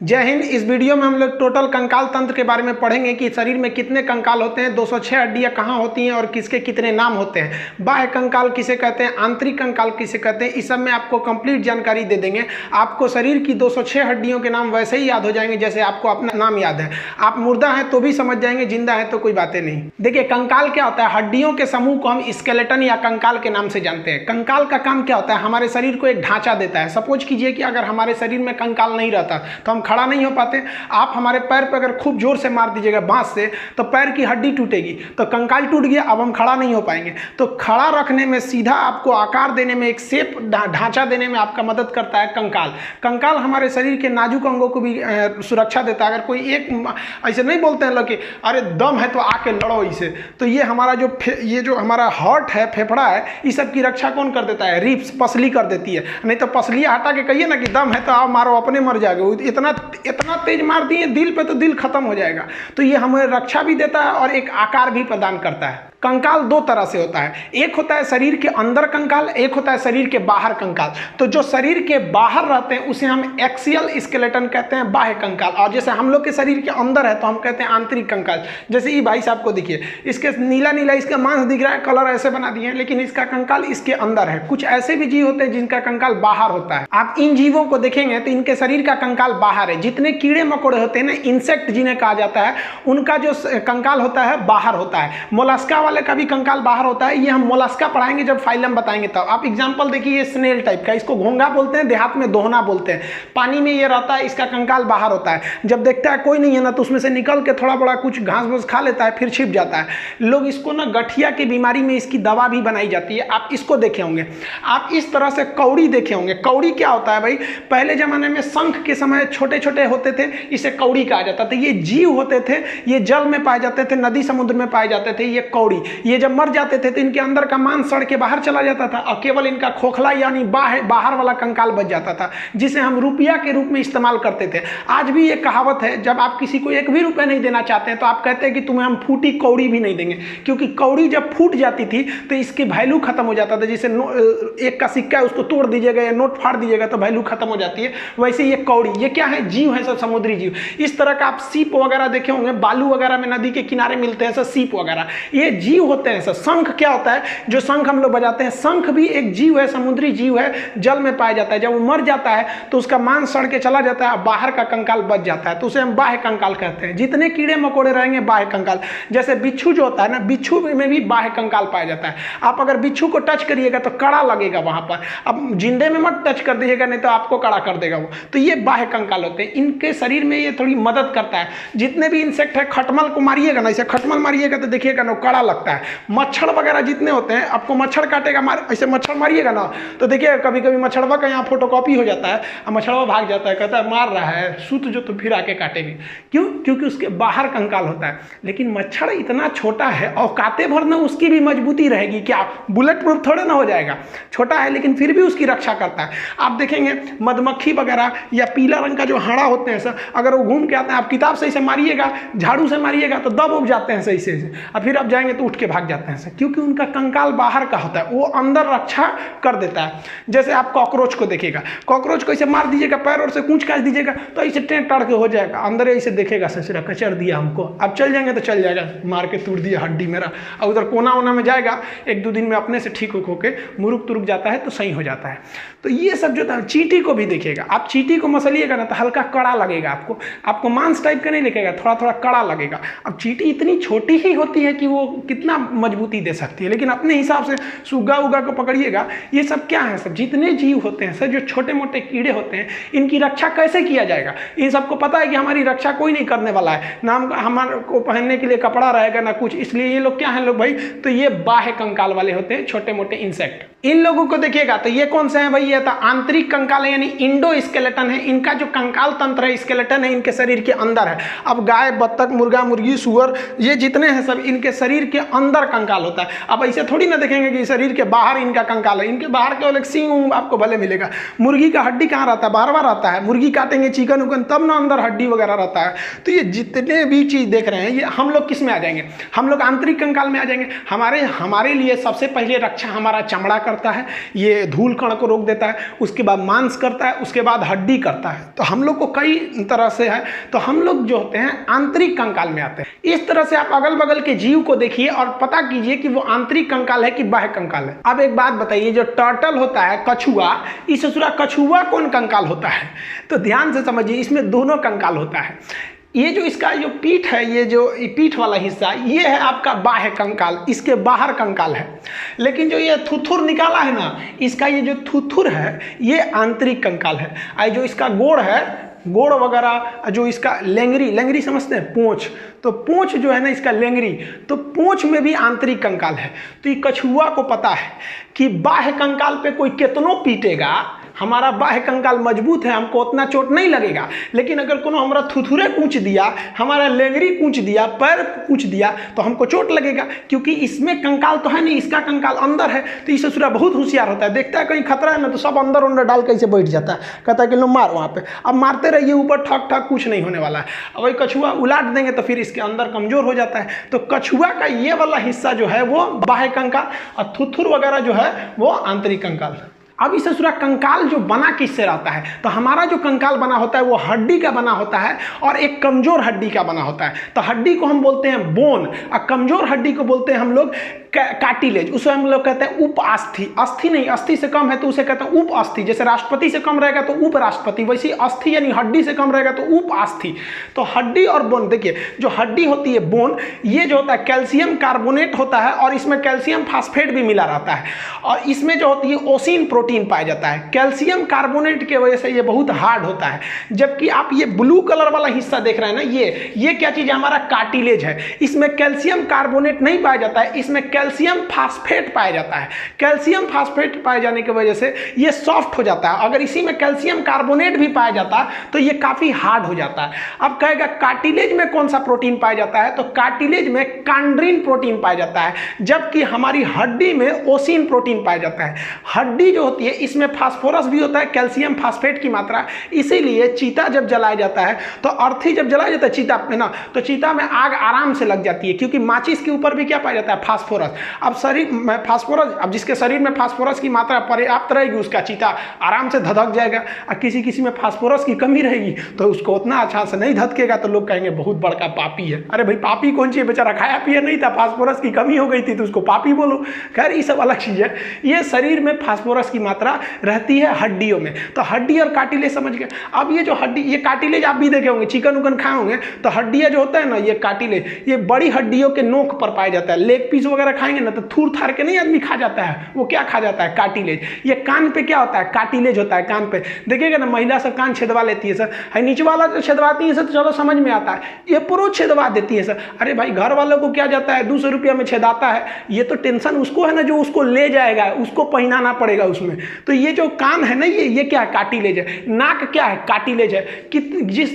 जय हिंद। इस वीडियो में हम लोग टोटल कंकाल तंत्र के बारे में पढ़ेंगे कि शरीर में कितने कंकाल होते हैं, 206 हड्डियां कहाँ होती हैं और किसके कितने नाम होते हैं, बाह्य कंकाल किसे कहते हैं, आंतरिक कंकाल किसे कहते हैं। इस सब में आपको कंप्लीट जानकारी दे देंगे। आपको शरीर की 206 हड्डियों के नाम वैसे ही याद हो जाएंगे जैसे आपको अपना नाम याद है। आप मुर्दा हैं तो भी समझ जाएंगे, जिंदा है तो कोई बातें नहीं। देखिए कंकाल क्या होता है, हड्डियों के समूह को हम स्केलेटन या कंकाल के नाम से जानते हैं। कंकाल का काम क्या होता है, हमारे शरीर को एक ढांचा देता है। सपोज कीजिए कि अगर हमारे शरीर में कंकाल नहीं रहता तो हम खड़ा नहीं हो पाते। आप हमारे पैर पर अगर खूब जोर से मार दीजिएगा बांस से तो पैर की हड्डी टूटेगी, तो कंकाल टूट गया, अब हम खड़ा नहीं हो पाएंगे। तो खड़ा रखने में, सीधा आपको आकार देने में, एक शेप ढांचा देने में आपका मदद करता है कंकाल। कंकाल हमारे शरीर के नाजुक अंगों को भी सुरक्षा देता है। अगर कोई एक ऐसे नहीं बोलते हैं लोग कि अरे दम है तो आके लड़ो इसे, तो ये हमारा जो हमारा हार्ट है, फेफड़ा है, इस सब की रक्षा कौन कर देता है, रिब्स, पसली कर देती है। नहीं तो पसली हटा के कहिए ना कि दम है तो आओ मारो, अपने मर जाओगे। इतना तेज मार दिए दिल पे तो दिल खत्म हो जाएगा। तो ये हमें रक्षा भी देता है और एक आकार भी प्रदान करता है। कंकाल दो तरह से होता है, एक होता है शरीर के अंदर कंकाल, एक होता है शरीर के बाहर कंकाल। तो जो शरीर के बाहर रहते हैं उसे हम एक्सियल स्केलेटन कहते हैं, बाह्य कंकाल। और जैसे हम लोग के शरीर के अंदर है तो हम कहते हैं आंतरिक कंकाल। जैसे ये भाई साहब को देखिए, इसके नीला नीला इसका मांस दिख रहा है, कलर ऐसे बना दिए हैं, लेकिन इसका कंकाल इसके अंदर है। कुछ ऐसे भी जीव होते हैं जिनका कंकाल बाहर होता है। आप इन जीवों को देखेंगे तो इनके शरीर का कंकाल बाहर है। जितने कीड़े मकोड़े होते हैं ना, इंसेक्ट जिन्हें कहा जाता है, उनका जो कंकाल होता है बाहर होता है। मोलस्का वाले का भी कंकाल बाहर होता है। ये हम मोलस्का पढ़ाएंगे जब फाइलम बताएंगे तब। आप एग्जांपल देखिए, ये स्नेल टाइप का, इसको घोंगा बोलते हैं, देहात में दोहना बोलते हैं। पानी में ये रहता है, इसका कंकाल बाहर होता है। जब देखता है कोई नहीं है ना तो उसमें से निकल के थोड़ा बड़ा कुछ घास फूस खा लेता है, फिर छिप जाता है। लोग इसको ना गठिया की बीमारी में इसकी दवा भी बनाई जाती है। आप इसको देखे होंगे। आप इस तरह से कौड़ी देखे होंगे। कौड़ी क्या होता है भाई, पहले जमाने में शंख के समय छोटे छोटे होते थे, इसे कौड़ी कहा जाता था। ये जीव होते थे, ये जल में पाए जाते थे, नदी समुद्र में पाए जाते थे। ये कौड़ी, ये जब मर जाते थे तो इनके अंदर का मांस सड़ के बाहर चला जाता था और केवल इनका खोखला यानी बाहर वाला कंकाल बच जाता था, जिसे हम रुपया के रूप में इस्तेमाल करते थे। आज भी ये कहावत है, जब आप किसी को एक भी रुपया नहीं देना चाहते हैं तो आप कहते हैं कि तुम्हें हम फूटी कौड़ी भी नहीं देंगे, क्योंकि कौड़ी जब फूट जाती थी तो इसकी वैल्यू खत्म हो जाता था। जैसे एक का सिक्का है, उसको तोड़ दीजिएगा या नोट फाड़ दीजिएगा तो वैल्यू खत्म हो जाती है। वैसे ये कौड़ी, ये क्या है, जीव है, सब समुद्री जीव। इस तरह का आप सीप वगैरह देखे होंगे, बालू वगैरह में नदी के किनारे मिलते हैं सब सीप वगैरह, ये जीव होते हैं सब। शंख क्या होता है, जो शंख हम लोग बजाते हैं, शंख भी एक जीव है, समुद्री जीव है, जल में पाया जाता है। जब वो मर जाता है तो उसका मांस सड़ के चला जाता है, बाहर का कंकाल बच जाता है, तो उसे हम बाह्य कंकाल कहते हैं। जितने कीड़े मकोड़े रहेंगे बाह्य कंकाल। जैसे बिच्छू जो होता है ना, बिच्छू में भी बाह्य कंकाल पाया जाता है। आप अगर बिच्छू को टच करिएगा तो कड़ा लगेगा वहां पर। अब जिंदे में मत टच कर दीजिएगा, नहीं तो आपको कड़ा कर देगा वो। तो ये बाह्य कंकाल होते हैं। इनके शरीर में ये थोड़ी मदद करता है। जितने भी इंसेक्ट है, खटमल को मारिएगा ना, ऐसे खटमल मारिएगा तो देखिएगा ना कड़ा लगता है। मच्छर वगैरह जितने होते हैं, आपको मच्छर काटेगा, ऐसे मच्छर मारिएगा ना तो देखिए कभी कभी मच्छरवा का यहाँ फोटोकॉपी हो जाता है और मच्छरवा भाग जाता है, कहता है मार रहा है, सूत जो तो फिर आके काटेंगे। क्यों? क्योंकि उसके बाहर कंकाल होता है। लेकिन मच्छर इतना छोटा है, औकाते भर ना उसकी भी मजबूती रहेगी। क्या बुलेट प्रूफ थोड़े ना हो जाएगा, छोटा है लेकिन फिर भी उसकी रक्षा करता है। आप देखेंगे मधुमक्खी वगैरह या पीला रंग का जो हाड़ा होते हैं सर, अगर वो घूम के आते हैं, आप किताब से इसे मारिएगा, झाड़ू से मारिएगा तो दब उब जाते हैं सही से, और फिर आप जाएंगे तो उठ के भाग जाते हैं सर, क्योंकि उनका कंकाल बाहर का होता है, वो अंदर रक्षा कर देता है। जैसे आप कॉकरोच को देखिएगा, कॉकरोच को ऐसे मार दीजिएगा, पैर और से कूच काट दीजिएगा तो ऐसे टेढ़ टाड़ के हो जाएगा, अंदर ऐसे देखेगा ससुरा कचर दिया हमको, अब चल जाएंगे तो चल जाएगा, मार के तोड़ दिया हड्डी मेरा, और उधर कोना वोना में जाएगा, एक दो दिन में अपने से ठीक होके मुरुक तुरुक जाता है तो सही हो जाता है। तो ये सब जो था, चींटी को भी देखिएगा, आप चींटी को मसलिएगा ना तो हल्का कड़ा लगेगा, आपको मांस टाइप का नहीं लगेगा, थोड़ा थोड़ा कड़ा लगेगा। अब चींटी इतनी छोटी ही होती है कि वो कितना मजबूती दे सकती है, लेकिन अपने हिसाब से सुग्गा उगा को पकड़िएगा। ये सब क्या है सब, जितने जीव होते हैं सर, जो छोटे मोटे कीड़े होते हैं, इनकी रक्षा कैसे किया जाएगा। इन सबको पता है कि हमारी रक्षा कोई नहीं करने वाला है, ना हमारे को पहनने के लिए कपड़ा रहेगा ना कुछ, इसलिए ये लोग क्या है लोग भाई, तो ये बाह्य कंकाल वाले होते हैं, छोटे मोटे इंसेक्ट। इन लोगों को देखिएगा तो ये कौन से हैं भाई, ये तो आंतरिक कंकाल है, यानी इंडो स्केलेटन है। इनका जो कंकाल तंत्र है, स्केलेटन है, इनके शरीर के अंदर है। अब गाय, बत्तख, मुर्गा, मुर्गी, सुअर, ये जितने हैं सब इनके शरीर के अंदर कंकाल होता है। अब ऐसे थोड़ी ना देखेंगे कि शरीर के बाहर इनका कंकाल है, इनके बाहर केवल एक सींग आपको भले मिलेगा। मुर्गी का हड्डी कहाँ रहता है, बाहर रहता है। मुर्गी काटेंगे चिकन उकन तब ना अंदर हड्डी वगैरह रहता है। तो ये जितने भी चीज देख रहे हैं, ये हम लोग किस में आ जाएंगे, हम लोग आंतरिक कंकाल में आ जाएंगे। हमारे लिए सबसे पहले रक्षा हमारा चमड़ा करता है, ये धूल कण को रोक देता है, उसके बाद मांस करता है, उसके बाद हड्डी करता है। तो हम लोग को कई तरह से है, तो हम लोग जो होते हैं आंतरिक कंकाल में आते हैं। इस तरह से आप अगल बगल के जीव को देखिए और पता कीजिए कि वो आंतरिक कंकाल है कि बाह्य कंकाल है। अब एक बात बताइए, जो टर्टल होता है, कछुआ, इस कछुआ कौन कंकाल होता है? तो ध्यान से समझिए, इसमें दोनों कंकाल होता है। ये जो इसका जो पीठ है, ये जो पीठ वाला हिस्सा, ये है आपका बाह्य कंकाल, इसके बाहर कंकाल है। लेकिन जो ये थुथुर निकाला है ना, इसका ये जो थुथुर है ये आंतरिक कंकाल है। और जो इसका गोड़ है, गोड़ वगैरह, जो इसका लेंगरी, लेंगरी समझते हैं, पूंछ, तो पूंछ जो है ना इसका लेंगरी, तो पूंछ में भी आंतरिक कंकाल है। तो ये कछुआ को पता है कि बाह्य कंकाल पे कोई कितनों पीटेगा, हमारा बाह्य कंकाल मजबूत है, हमको उतना चोट नहीं लगेगा। लेकिन अगर कोनो हमारा थुथुरे कूच दिया, हमारा लेंगरी कूच दिया, पैर कूच दिया, तो हमको चोट लगेगा, क्योंकि इसमें कंकाल तो है नहीं, इसका कंकाल अंदर है। तो ये ससुरा बहुत होशियार होता है, देखता है कहीं खतरा है ना, तो सब अंदर अंदर डाल कैसे बैठ जाता है, कहता है कि लो मार वहाँ पे। अब मारते रहिए ऊपर, ठक ठक, कुछ नहीं होने वाला है। अब वही कछुआ उलाट देंगे तो फिर इसके अंदर कमजोर हो जाता है। तो कछुआ का ये वाला हिस्सा जो है वो बाह्य कंकाल, और थुथुर वगैरह जो है वो आंतरिक कंकाल। अब इस ससुरा कंकाल जो बना किससे रहता है? तो हमारा जो कंकाल बना होता है वो हड्डी का बना होता है, और एक कमजोर हड्डी का बना होता है। तो हड्डी को हम बोलते हैं बोन, और कमजोर हड्डी को बोलते हैं हम लोग कार्टिलेज। उसे हम लोग कहते हैं उप अस्थि। अस्थि नहीं, अस्थि से कम है तो उसे कहते हैं उप अस्थि। जैसे राष्ट्रपति से कम रहेगा तो उप राष्ट्रपति, वैसे अस्थि यानी हड्डी से कम रहेगा तो उप अस्थि। तो हड्डी और बोन, देखिए जो हड्डी होती है बोन, ये जो होता है कैल्शियम कार्बोनेट होता है, और इसमें कैल्शियम फास्फेट भी मिला रहता है, और इसमें जो होती है ओसिन प्रोटीन पाया जाता है। कैल्शियम कार्बोनेट की वजह से ये बहुत हार्ड होता है। जबकि आप ये ब्लू कलर वाला हिस्सा देख रहे हैं ना, ये क्या चीज है? हमारा कार्टिलेज है। इसमें कैल्शियम कार्बोनेट नहीं पाया जाता है, इसमें कैल्शियम फास्फेट पाया जाता है। कैल्शियम फास्फेट पाए जाने की वजह से ये सॉफ्ट हो जाता है। अगर इसी में कैल्शियम कार्बोनेट भी पाया जाता तो ये काफी हार्ड हो जाता है। अब कहेगा कार्टिलेज में कौन सा प्रोटीन पाया जाता है? तो कार्टिलेज में कांड्रीन प्रोटीन पाया जाता है, जबकि हमारी हड्डी में ओसिन प्रोटीन पाया जाता है। हड्डी जो होती है इसमें फास्फोरस भी होता है, कैल्शियम फास्फेट की मात्रा, इसीलिए चीता जब जलाया जाता है, तो अर्थी जब जलाया जाता है चीता में ना, तो चीता में आग आराम से लग जाती है, क्योंकि माचिस के ऊपर भी क्या पाया जाता है? फास्फोरस। अब शरीर में फास्फोरस, अब जिसके शरीर में फास्फोरस की मात्रा पर्याप्त रहेगी उसका चीता आराम से धधक जाएगा, और किसी में फास्फोरस की कमी रहेगी तो उसको उतना अच्छा से नहीं धधकेगा, तो लोग कहेंगे बहुत बड़का पापी है। अरे भाई पापी कौन सी है, बेचारा खाया पिया नहीं था, फास्फोरस की कमी हो गई थी तो उसको पापी बोलो। खैर ये सब अलग चीज है। ये शरीर में फास्फोरस की मात्रा रहती है हड्डियों में। तो हड्डी और कार्टिलेज समझ गए। अब ये जो हड्डी, ये कार्टिलेज आप भी देखे होंगे, चिकन उकन खाए होंगे, तो हड्डियां जो होता है ना, ये कार्टिलेज, ये बड़ी हड्डियों के नोक पर पाया जाता है। लेग पीस वगैरह खाएंगे ना तो थूर थार के नहीं आदमी खा जाता है, वो क्या खा जाता है? कार्टिलेज। ये कान पे क्या होता है? कार्टिलेज होता है कान पे। देखिएगा ना, महिला सब कान छेदवा लेती है सर, है नीचे वाला जो छेदवाती है सर, तो चलो समझ में आता है, ये पुरुष छेदवा देती है सर। अरे भाई घर वालों को क्या जाता है, 200 रुपया में छेदाता है, ये तो टेंशन उसको है ना जो उसको ले जाएगा, उसको पहनाना पड़ेगा उसमें। तो ये जो कान है ना, ये क्या है? कार्टिलेज है। नाक क्या है? कार्टिलेज है। कि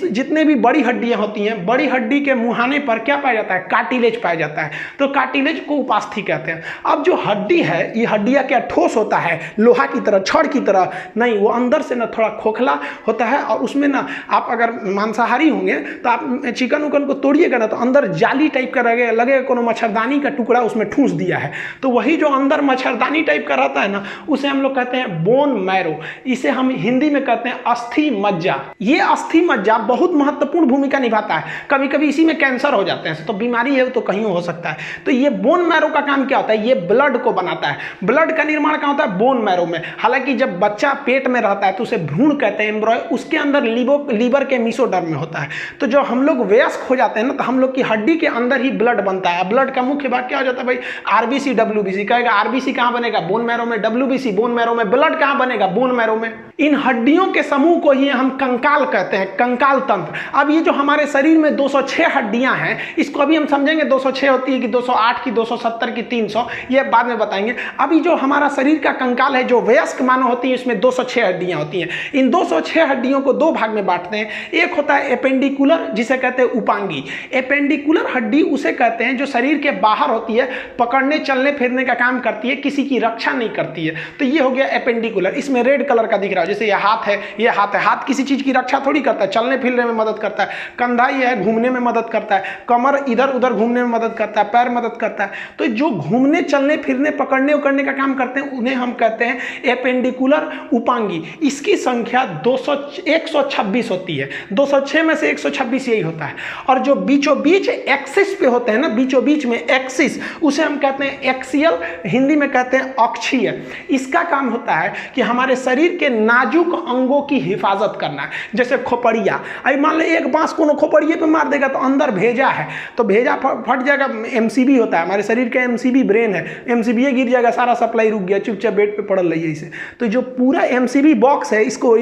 जितने भी बड़ी हड्डियां होती हैं, बड़ी हड्डी के मुहाने पर क्या पाया जाता है? कार्टिलेज पाया जाता है। तो कार्टिलेज को उपास्थि कहते हैं। अब जो हड्डी है, ये हड्डियां क्या ठोस होता है, लोहा की तरह, छड़ की तरह नहीं, वो अंदर से ना थोड़ा खोखला होता है, और उसमें ना आप अगर मांसाहारी होंगे तो आप चिकन उकन को तोड़िएगा ना, तो अंदर जाली टाइप का लगेगा कोनो मच्छरदानी का टुकड़ा उसमें ठूस दिया है। तो वही जो अंदर मच्छरदानी टाइप का रहता है ना, उसे हम लोग कहते हैं बोन मैरो। इसे हम हिंदी में कहते हैं अस्थि मज्जा। ये अस्थि मज्जा बहुत महत्वपूर्ण भूमिका निभाता है। कभी कभी इसी में कैंसर हो जाते हैं, तो बीमारी है तो कहीं हो सकता है। तो ये बोन मैरो का काम क्या होता है? ये ब्लड को बनाता है। ब्लड का निर्माण कहाँ होता है? बोन मैरो में। हालांकि जब बच्चा पेट में रहता है तो उसे भ्रूण कहते हैं, एम्ब्रॉय, उसके अंदर लीवर के मेसोडर्म में होता है। तो जब हम लोग वयस्क हो जाते हैं ना, तो हम लोग की हड्डी के अंदर ही ब्लड बनता है। ब्लड का मुख्य भाग क्या हो जाता है भाई? RBC, WBC. कहेगा आरबीसी कहाँ बनेगा? बोन मैरो में। डब्ल्यूबीसी बोन मैरो में। ब्लड कहाँ बनेगा? बोन मैरो में। इन हड्डियों के समूह को ही हम कंकाल कहते हैं, कंकाल तंत्र। अब ये जो हमारे शरीर में 206 हड्डियां हैं, इसको अभी हम समझेंगे 206 होती है कि 208 की, 270 की, 300, ये बाद में बताएंगे। अभी जो हमारा शरीर का कंकाल है, जो वयस्क मानव होती है, इसमें 206 हड्डियां होती हैं। इन 206 हड्डियों को दो भाग में बांटते हैं। एक होता है एपेंडिकुलर, जिसे कहते हैं उपांगी। एपेंडिकुलर हड्डी उसे कहते हैं जो शरीर के बाहर होती है, पकड़ने चलने फिरने का काम करती है, किसी की रक्षा नहीं करती है। तो ये हो गया एपेंडिकुलर, इसमें रेड कलर का दिख रहा है, जैसे ये हाथ है, ये हाथ है, हाथ किसी चीज की रक्षा थोड़ी करता है, चलने फिरने में मदद करता है। कंधा ये है, घूमने में मदद करता है। कमर इधर उधर घूमने में मदद करता है, पैर मदद करता है। तो जो घूमने चलने फिरने पकड़ने उकड़ने का काम करते हैं उन्हें हम कहते हैं एपेंडिकुलर उपांगी। इसकी संख्या 126 होती है, 206 में से 126 यही होता है। और जो बीचों बीच एक्सिस पे होते हैं ना, बीचों बीच में एक्सिस, उसे हम कहते हैं एक्सियल, हिंदी में कहते हैं अक्षीय। इसका काम होता है कि हमारे शरीर के नाजुक अंगों की हिफाजत करना है। जैसे खोपड़िया, अभी मान लो एक बांस को खोपड़िए पे मार देगा तो अंदर भेजा है तो भेजा फट जाएगा। एमसीबी होता है, हमारे शरीर का एमसीबी ब्रेन है, एमसीबी गिर जाएगा, सारा सप्लाई रुक गया, चुपचाप बेड पे पड़ल रही है इसे। तो जो पूरा एमसीबी बॉक्स है, इसको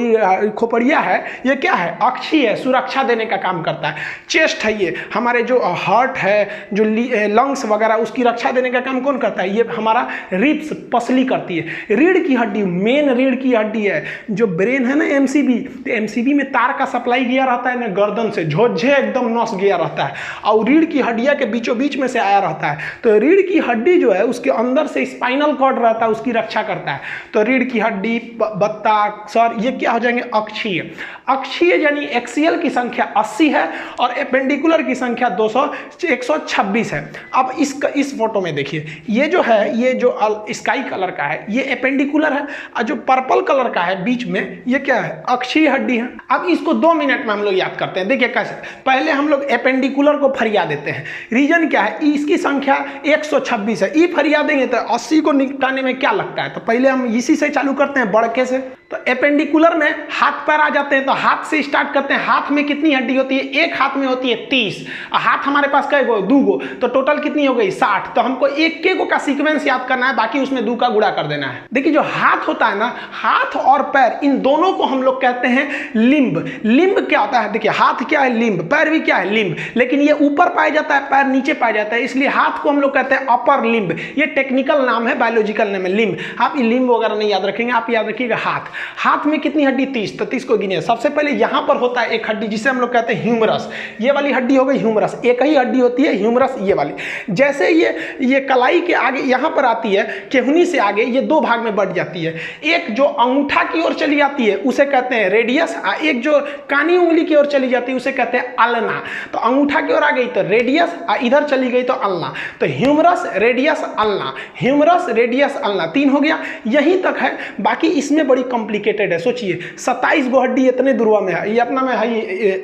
खोपड़िया है, ये क्या है, अक्षीय है, सुरक्षा देने का काम करता है। चेस्ट है, ये हमारे जो हार्ट है, जो लंग्स वगैरह, उसकी रक्षा देने का काम कौन करता है, ये हमारा रिब्स, पसली करती है। रीढ़ की हड्डी, मेन रीढ़ की हड्डी है। जो ब्रेन है ना एमसीबी, तो एमसीबी में तार का सप्लाई गया रहता है ना, गर्दन से झोझे एकदम नस गया रहता है और रीढ़ की हड्डियां के बीचों बीच में से आया रहता है। तो रीढ़ की हड्डी जो है उसके अंदर से स्पाइनल कॉर्ड रहता है, उसकी रक्षा करता है। तो रीढ़ की हड्डी, बत्ता, सर, ये क्या हो जाएंगे, अक्षीय। अक्षीय यानी एक्सियल की संख्या 80 है और एपेंडिकुलर की संख्या 126 है। अब इस फोटो में देखिए, ये जो है, ये जो स्काई कलर का है ये एपेंडिकुलर है, और जो पर्पल कलर का है बीच में ये क्या है, अक्षीय हड्डी है। अब इसको 2 मिनट में हम लोग याद करते हैं। देखिए कैसे, पहले हम लोग एपेंडिकुलर को फरिया देते हैं। रीजन क्या है, इसकी संख्या 126 है। ई फरिया देंगे तो 80 को निपटाने में क्या लगता है, तो पहले हम इसी से चालू करते हैं, बड़के से। तो एपेंडिकुलर में हाथ पैर आ जाते हैं, तो हाथ से स्टार्ट करते हैं। हाथ में कितनी हड्डी होती है, एक हाथ में होती है 30, हाथ हमारे पास कई गो, 2 गो, तो टोटल कितनी हो गई, 60। तो हमको एक के गो का सीक्वेंस याद करना है, बाकी उसमें 2 का गुणा कर देना है। देखिए जो हाथ होता है ना, हाथ और पैर, इन दोनों को हम लोग कहते हैं लिम्ब। लिम्ब क्या होता है, देखिए हाथ क्या है, लिम्ब, पैर भी क्या है, लिम्ब, लेकिन ये ऊपर पाया जाता है, पैर नीचे पाया जाता है, इसलिए हाथ को हम लोग कहते हैं अपर लिम्ब। ये टेक्निकल नाम है, बायोलॉजिकल नाम है लिम्ब। आप लिम्ब वगैरह नहीं याद रखेंगे, आप याद रखिएगा हाथ। हाथ में कितनी हड्डी, 30, तो 30 को गिनिए। सबसे पहले यहां पर होता है एक हड्डी जिसे हम लोग कहते हैं ह्यूमरस। ये वाली हड्डी हो गई ह्यूमरस, एक ही हड्डी होती है ह्यूमरस, ये वाली। जैसे ये कलाई के आगे यहां पर आती है, केहनी से आगे ये 2 भाग में बढ़ जाती है। एक जो अंगूठा की ओर चली जाती है उसे कहते हैं रेडियस, और एक जो कानी उंगली की ओर चली जाती है उसे कहते हैं अल्ना। तो अंगूठा की ओर आ गई तो रेडियस, और इधर चली गई तो अल्ना। तो humerus, radius, ulna, humerus, radius, ulna, 3 हो गया। यहीं तक है, बाकी इसमें बड़ी कॉम्प्लिकेटेड है। सोचिए 27 गो हड्डी इतने दुर्वा में है, ये अपना में है,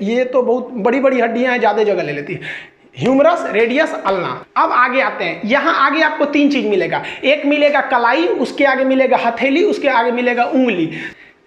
ये तो बहुत बड़ी बड़ी हड्डियां हैं, ज्यादा जगह ले लेती है। Humerus, radius, ulna. अब आगे आते हैं, यहां आगे आपको 3 चीज मिलेगा। एक मिलेगा कलाई, उसके आगे मिलेगा हथेली, उसके आगे मिलेगा उंगली।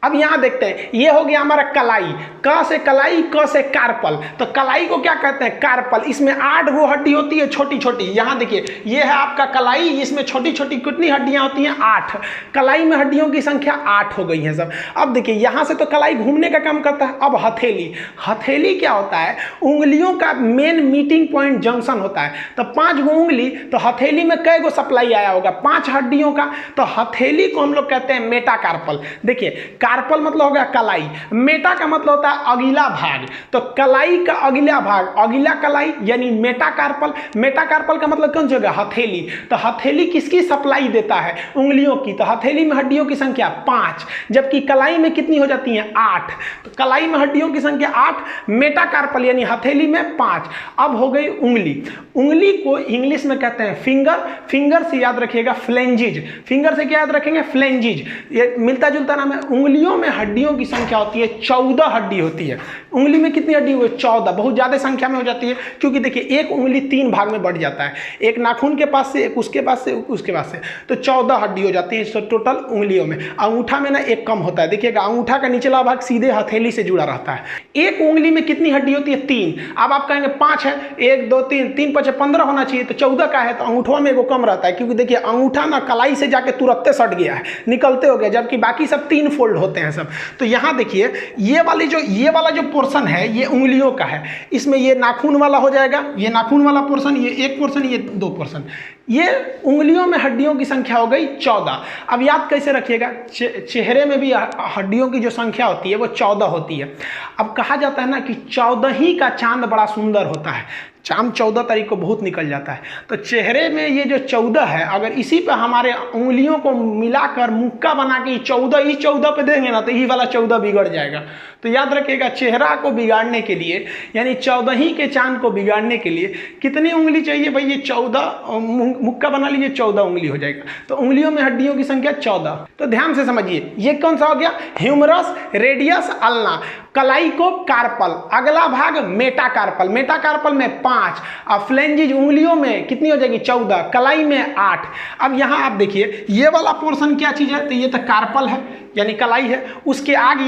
अब यहां देखते हैं, ये हो गया हमारा कलाई, क से कलाई, क से कार्पल। तो कलाई को क्या कहते हैं, कार्पल। इसमें 8 गो हड्डी होती है, छोटी छोटी। यहां देखिए, ये है आपका कलाई, इसमें छोटी छोटी कितनी हड्डियां होती हैं, 8। कलाई में हड्डियों की संख्या 8 हो गई है सब। अब देखिए, यहां से तो कलाई घूमने का काम करता है। अब हथेली, हथेली क्या होता है, उंगलियों का मेन मीटिंग पॉइंट जंक्शन होता है। तो 5 गो उंगली, तो हथेली में कै गो सप्लाई आया होगा, 5 हड्डियों का। तो हथेली को हम लोग कहते हैं मेटाकार्पल। देखिए, कार्पल मतलब हो गया कलाई, मेटा का मतलब होता है अगला भाग। तो कलाई का अगला भाग, अगला कलाई यानी मेटाकार्पल। मेटाकार्पल का मतलब कौन सी होगा, हथेली। तो हथेली किसकी सप्लाई देता है, उंगलियों की। तो हथेली में हड्डियों की संख्या 5, जबकि कलाई में कितनी हो जाती है, 8। तो कलाई में हड्डियों की संख्या 8, मेटाकार्पल यानी हथेली में 5। अब हो गई उंगली। उंगली को इंग्लिश में कहते हैं फिंगर। फिंगर से याद रखिएगा फ्लेंजिज। फिंगर से क्या याद रखेंगे, फ्लेंजिज। ये मिलता जुलता नाम है। उंगलियों में हड्डियों की संख्या होती है 14 हड्डी होती है। उंगली में कितनी हड्डी हुई, 14। बहुत ज्यादा संख्या में हो जाती है, क्योंकि देखिए एक उंगली 3 भाग में बढ़ जाता है, एक नाखून के पास से, एक उसके पास से, उसके पास से। तो 14 हड्डी हो जाती है टोटल उंगलियों में। अंगूठा में ना एक कम होता है। देखिएगा, अंगूठा का निचला भाग सीधे हथेली से जुड़ा रहता है। एक उंगली में कितनी हड्डी होती है, 3। अब आप कहेंगे 5 है, 1 2 3 3 5 15 होना चाहिए, तो 14 का है, तो अंगूठा में एगो कम रहता है, क्योंकि देखिए अंगूठा ना कलाई से जाके तुरंत सट गया है, निकलते हो गया, जबकि बाकी सब 3 फोल्ड होते हैं सब। तो यहाँ देखिए, ये वाला जो पोर्शन है ये उंगलियों का है। इसमें ये नाखून वाला हो जाएगा, ये नाखून वाला पोर्शन, ये एक पोर्शन, ये 2 पोर्शन। ये उंगलियों में हड्डियों की संख्या हो गई 14। अब याद कैसे रखिएगा, चेहरे में भी हड्डियों की जो संख्या होती है वो 14 होती है। अब कहा जाता है ना कि 14 ही का चांद बड़ा सुंदर होता है। चांद 14 तारीख को बहुत निकल जाता है, तो चेहरे में ये जो 14 है, अगर इसी पे हमारे उंगलियों को मिलाकर मुक्का बना के 14 पे देंगे ना, तो ये वाला 14 बिगड़ जाएगा। तो याद रखिएगा, चेहरा को बिगाड़ने के लिए, यानी 14 ही के चांद को बिगाड़ने के लिए कितनी उंगली चाहिए भाई? ये 14 मुक्का बना लीजिए, 14 उंगली हो जाएगा। तो उंगलियों में हड्डियों की संख्या 14। तो ध्यान से समझिए, ये कौन सा हो गया? Humerus, radius, ulna. कलाई को कार्पल, अगला भाग मेटाकार्पल, मेटाकार्पल में 5, और फ्लेंजिज उंगलियों में कितनी हो जाएगी? 14, कलाई में 8। अब यहाँ आप देखिए, ये वाला पोर्शन क्या चीज है? तो ये तो कार्पल है, यानी कलाई है। उसके आगे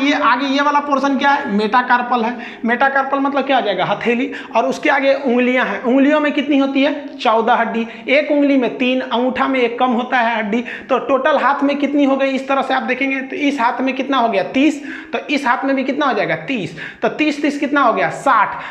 ये वाला पोर्शन क्या है? मेटाकार्पल है। मेटाकार्पल मतलब क्या हो जाएगा? हथेली। और उसके आगे उंगलियां हैं, उंगलियों में कितनी होती है? 14 हड्डी। एक उंगली में 3, अंगूठा में 1 कम होता है हड्डी। तो टोटल हाथ में कितनी हो गई? इस तरह से आप देखेंगे तो इस हाथ में कितना हो गया? 30। तो इस हाथ में भी कितना हो जाएगा? 30। तो 30 कितना हो गया?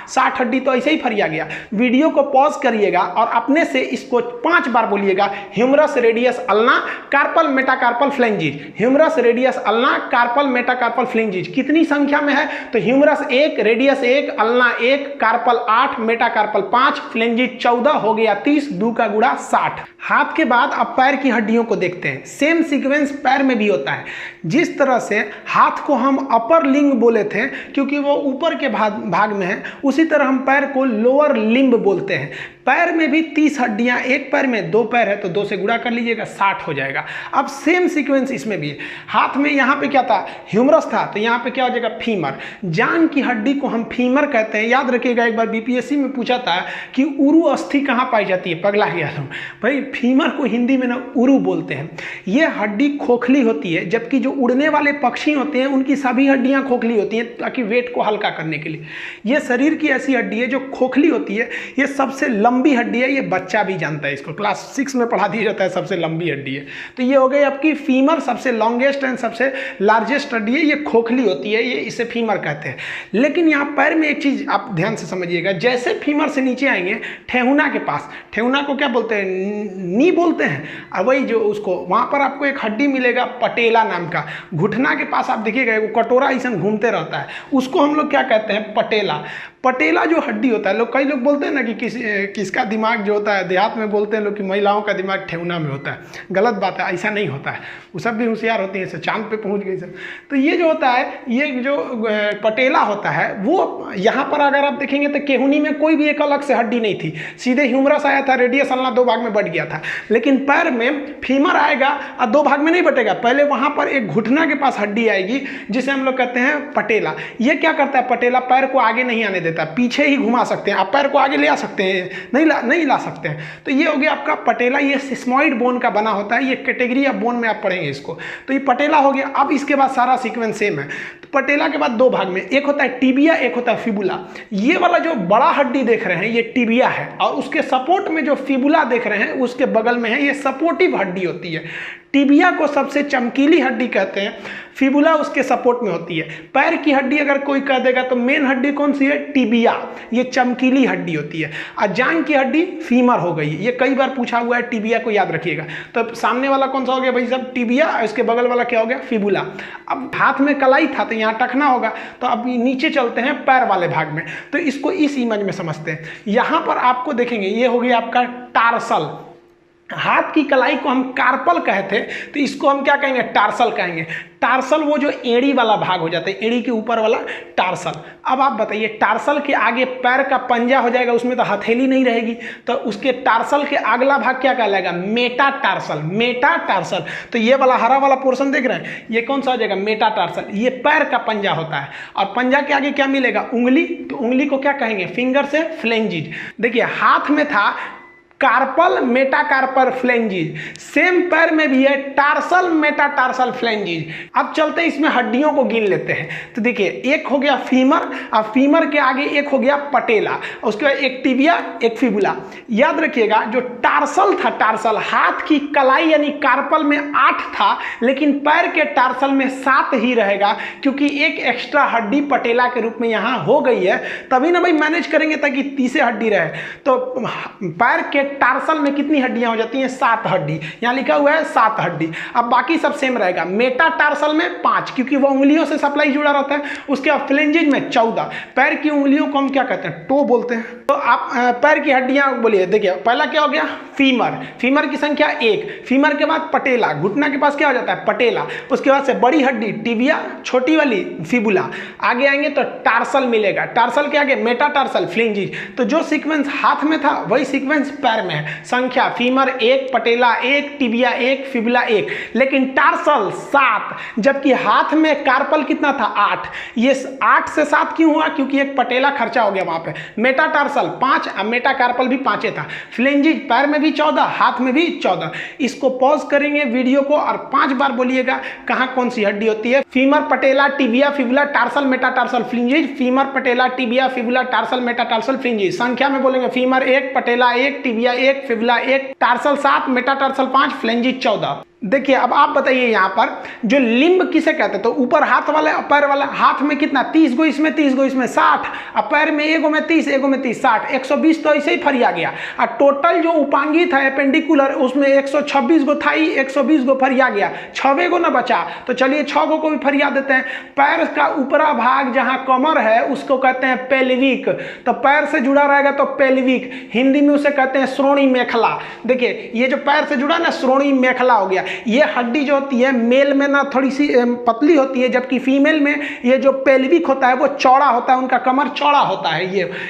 60 हड्डी तो ऐसे ही फरिया गया। वीडियो को पॉज करिएगा और अपने से इसको 5 बार बोलिएगा, humerus, radius, ulna, carpal, metacarpal, phalanges. Humerus, radius, ulna, carpal, metacarpal, phalanges. कितनी संख्या में है? तो humerus 1, radius 1, ulna 1, carpal 8, metacarpal 5, phalanges 14, हो गया 30, 2 का गुणा 60। हाथ के बाद अब पैर की हड्डियों को देखते हैं। सेम सीक्वेंस पैर में भी होता है। जिस तरह से हाथ को हम अपर लिंग बोले थे क्योंकि वो ऊपर के भाग में है, उसी तरह हम पैर को लोअर लिम्ब बोलते हैं। पैर में भी 30 हड्डियां, एक पैर में 2 पैर है तो 2 से गुणा कर लीजिएगा, 60 हो जाएगा। अब सेम सीक्वेंस इसमें भी है। हाथ में यहाँ पे क्या था? ह्यूमरस था, तो यहाँ पे क्या हो जाएगा? फीमर। जान की हड्डी को हम फीमर कहते हैं। याद रखिएगा, एक बार बीपीएससी में पूछा था कि उरु अस्थि कहाँ पाई जाती है? पगला गया था भाई, फीमर को हिंदी में ना उरु बोलते हैं। ये हड्डी खोखली होती है, जबकि जो उड़ने वाले पक्षी होते हैं उनकी सभी हड्डियां खोखली होती हैं ताकि वेट को हल्का करने के लिए। ये शरीर की ऐसी हड्डी है जो खोखली होती है। ये सबसे लंबी हड्डी है, ये बच्चा भी जानता है, इसको क्लास 6 में पढ़ा दिया जाता है, सबसे लंबी हड्डी है। तो ये हो गई आपकी फीमर, सबसे लॉन्गेस्ट एंड सबसे लार्जेस्ट हड्डी है। ये खोखली होती है, ये इसे फीमर कहते हैं। लेकिन यहाँ पैर में एक चीज आप ध्यान से समझिएगा, जैसे फीमर से नीचे आएंगे ठेहुना के पास, ठेहुना को क्या बोलते हैं? नी बोलते हैं। और वही जो उसको वहां पर आपको एक हड्डी मिलेगा पटेला नाम का, घुटना के पास आप देखिएगा वो कटोरा ऐसा घूमते रहता है, उसको हम लोग क्या कहते हैं? पटेला। पटेला जो हड्डी होता है, कई लोग बोलते हैं ना कि किसका दिमाग जो होता है, देहात में बोलते हैं लोग कि महिलाओं का दिमाग ठेहुना में होता है। गलत बात है, ऐसा नहीं होता है। वो सब भी होशियार होती हैं, चांद पे पहुंच गई सब। तो ये जो होता है, ये जो पटेला होता है, वो यहाँ पर अगर आप देखेंगे तो केहुनी में कोई भी एक अलग से हड्डी नहीं थी, सीधे ह्यूमरस आया था, रेडियस, अल्ना 2 भाग में बट गया था। लेकिन पैर में फीमर आएगा और 2 भाग में नहीं बटेगा, पहले वहां पर एक घुटना के पास हड्डी आएगी जिसे हम लोग कहते हैं पटेला। ये क्या करता है? पटेला पैर को आगे नहीं आने देता, पीछे ही घुमा सकते हैं। आप पैर को आगे ले आ सकते हैं? नहीं ला सकते हैं। तो ये हो गया आपका पटेला। ये सिस्मॉइड बोन का बना होता है, ये कैटेगरी ऑफ बोन में आप पढ़ेंगे इसको। तो ये पटेला हो गया। अब इसके बाद सारा सीक्वेंस सेम है। तो पटेला के बाद 2 भाग में, एक होता है टिबिया, एक होता है फिबुला। ये वाला जो बड़ा हड्डी देख रहे हैं ये टिबिया है, और उसके सपोर्ट में जो फिबुला देख रहे हैं उसके बगल में है, ये सपोर्टिव हड्डी होती है। टिबिया को सबसे चमकीली हड्डी कहते हैं, फिबुला उसके सपोर्ट में होती है। पैर की हड्डी अगर कोई कह देगा तो मेन हड्डी कौन सी है? टिबिया, ये चमकीली हड्डी होती है। और जांघ की हड्डी फीमर हो गई। ये कई बार पूछा हुआ है, टिबिया को याद रखिएगा। तो सामने वाला कौन सा हो गया भाई साहब? टिबिया। इसके बगल वाला क्या हो गया? फिबुला। अब हाथ में कलाई था तो यहाँ टखना होगा, तो अब नीचे चलते हैं पैर वाले भाग में। तो इसको इस इमेज में समझते हैं। यहाँ पर आपको देखेंगे ये हो गया आपका टार्सल। हाथ की कलाई को हम कार्पल कहते, तो इसको हम क्या कहेंगे? टार्सल कहेंगे। टार्सल वो जो एड़ी वाला भाग हो जाता है, एड़ी के ऊपर वाला टार्सल। अब आप बताइए, टार्सल के आगे पैर का पंजा हो जाएगा, उसमें तो हथेली नहीं रहेगी, तो उसके टार्सल के अगला भाग क्या कहलाएगा? मेटाटार्सल। मेटाटार्सल। तो ये वाला हरा वाला पोर्शन देख रहे हैं, ये कौन सा हो जाएगा? मेटाटार्सल। ये पैर का पंजा होता है, और पंजा के आगे क्या मिलेगा? उंगली। तो उंगली को क्या कहेंगे? फिंगर से फ्लेंजिज। देखिए हाथ में था कार्पल, मेटाकार्पल, फ्लेंजिज। सेम पैर में भी है टार्सल, मेटाटार्सल, फ्लेंजिज। अब चलते हैं इसमें हड्डियों को गिन लेते हैं। तो देखिए, एक हो गया फीमर, और फीमर के आगे एक हो गया पटेला, उसके बाद एक टिबिया, एक फिबुला। याद रखिएगा, जो टार्सल था, टार्सल हाथ की कलाई यानी कार्पल में 8 था, लेकिन पैर के टार्सल में 7 ही रहेगा, क्योंकि एक एक्स्ट्रा हड्डी पटेला के रूप में यहाँ हो गई है। तभी ना भाई मैनेज करेंगे ताकि 30 हड्डी रहे। तो पैर के टार्सल में कितनी हड्डियां हो जाती हैं? 7 हड्डी। यहाँ लिखा हुआ है 7 हड्डी। अब बाकी सब सेम रहेगा। मेटा टार्सल में 5, क्योंकि वो उंगलियों से सप्लाई जुड़ा रहता है। उसके बाद फ्लेंजेज में 14। पैर की उंगलियों को हम क्या कहते हैं? टो बोलते हैं। तो आप पैर की हड्डियां बोलिए। देखिए पहला क्या हो गया? फीमर। फीमर की संख्या 1। फीमर के बाद पटेला, घुटना के पास क्या हो जाता है? पटेला। उसके बाद से बड़ी हड्डी टिबिया, छोटी वाली फिबुला। आगे आएंगे तो टार्सल मिलेगा। टार्सल के आगे मेटाटार्सल, फ्लेंजिज। तो जो सीक्वेंस हाथ में था वही सीक्वेंस पैर में है। संख्या फीमर 1, पटेला 1, टिबिया 1, फिबुला 1। लेकिन टार्सल 7, जबकि हाथ में कार्पल कितना था? 8। ये 8 से 7 क्यों हुआ? क्योंकि एक पटेला खर्चा हो गया वहां पे। मेटाटार्सल 5, अब मेटाकार्पल भी 5 था। फ्लेंजिज पैर में भी 14, हाथ में भी 14। इसको पॉज करेंगे वीडियो को और 5 बार बोलिएगा कहां कौन सी हड्डी होती है। Femur, patella, tibia, fibula, tarsal, metatarsal, phalanges. Femur, patella, tibia, fibula, tarsal, metatarsal, phalanges. संख्या में बोलेंगे femur 1, patella 1, tibia 1, fibula 1, tarsal 7, metatarsal 5, phalanges 14। देखिए अब आप बताइए यहाँ पर जो लिम्ब किसे कहते हैं? तो ऊपर हाथ वाले और पैर वाला। हाथ में कितना? 30 गो इसमें, 30 गो इसमें, 60। अब पैर में एगो में 30, एगो में 30, 60। 120 तो ऐसे ही फरिया गया। और टोटल जो उपांगी था एपेंडिकुलर, उसमें 126 गो था ही, 120 गो फरिया गया। 6 गो ना बचा। तो चलिए 6 गो को भी फरिया देते हैं। पैर का ऊपरा भाग जहाँ कमर है उसको कहते हैं पेल्विक। तो पैर से जुड़ा रहेगा तो पेल्विक। हिंदी में उसे कहते हैं श्रोणी मेखला। देखिए ये जो पैर से जुड़ा ना, श्रोणी मेखला हो गया। ये हड्डी जो होती है मेल में ना थोड़ी सी पतली होती है, जबकि फीमेल में ये जो पेल्विक होता है वो चौड़ा होता है। उनका कमर चौड़ा होता है।